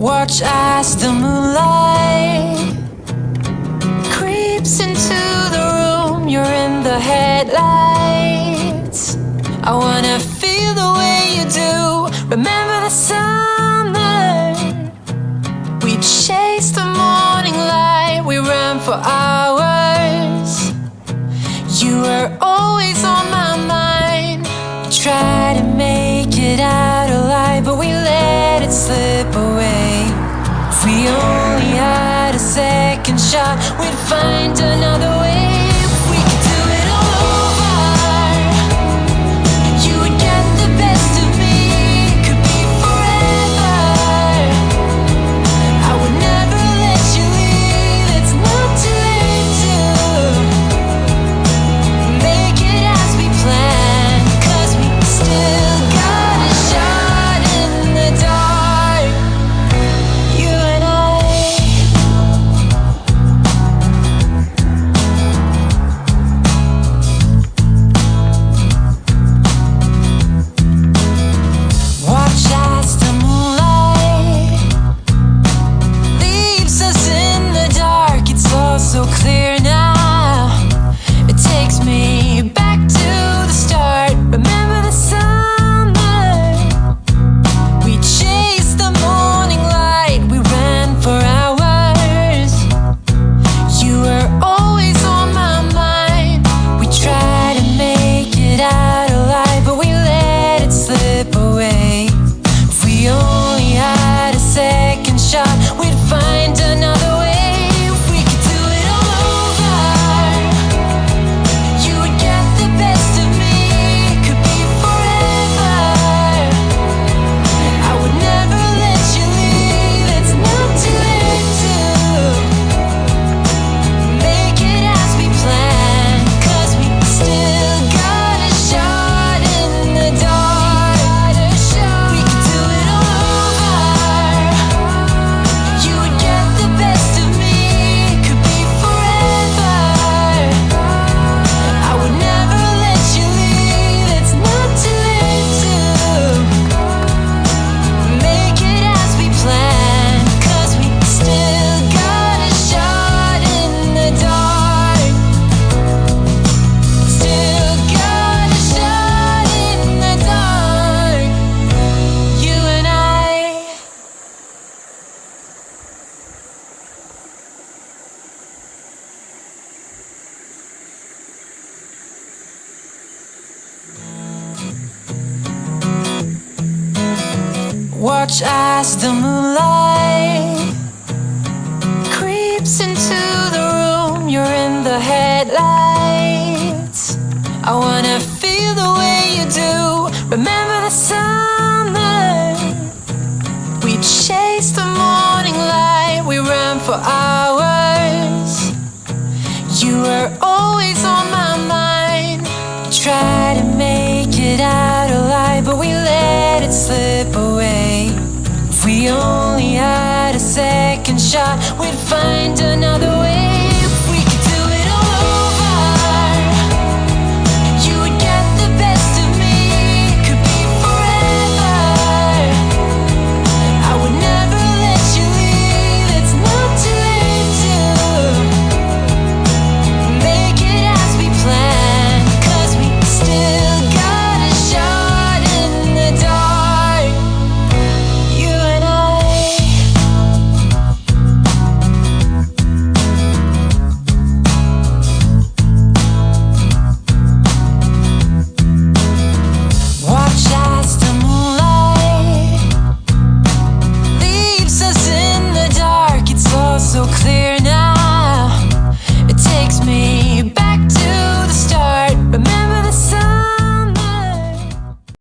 Watch as the moonlight creeps into the room. You're in the headlights. I wanna feel the way you do. Remember the summer? We chased the morning light. We ran for hours. You were always on my mind. We tried to make it out alive, but we let it slip away. If we only had a second shot, we'd find another way. If we could do it all over, you would get the best of me. It could be forever. I would never let you leave. It's not too late to make it as we planned, 'cause we still got a shot in the dark, you and I. Watch as the moonlight leaves us in the dark. It's all so clear now. It takes me back to the start. Remember the summer? We chased the morning light. We ran for hours. You were always on my mind. We tried to make it out alive, but we let it slip away. If we only had a second shot, we'd find another way. If we could do it all over, you would get the best of me. It could be forever. I would never let you leave. It's not too late to make it as we planned, 'cause we still got a shot in the dark. We could do it all over. You would get the best of me. It could be forever. I would never let you leave. It's not too late to make it as we planned, 'cause we still got a shot in the dark. Still got a shot in the dark, you and I. Watch as the moonlight creeps into the room. You're in the headlights. I wanna feel the way you do. Remember the summer? We chased the morning light. We ran for hours. You were always on my mind. We tried to make it out alive, but we let it slip away. If we only had a second shot, we'd find another way.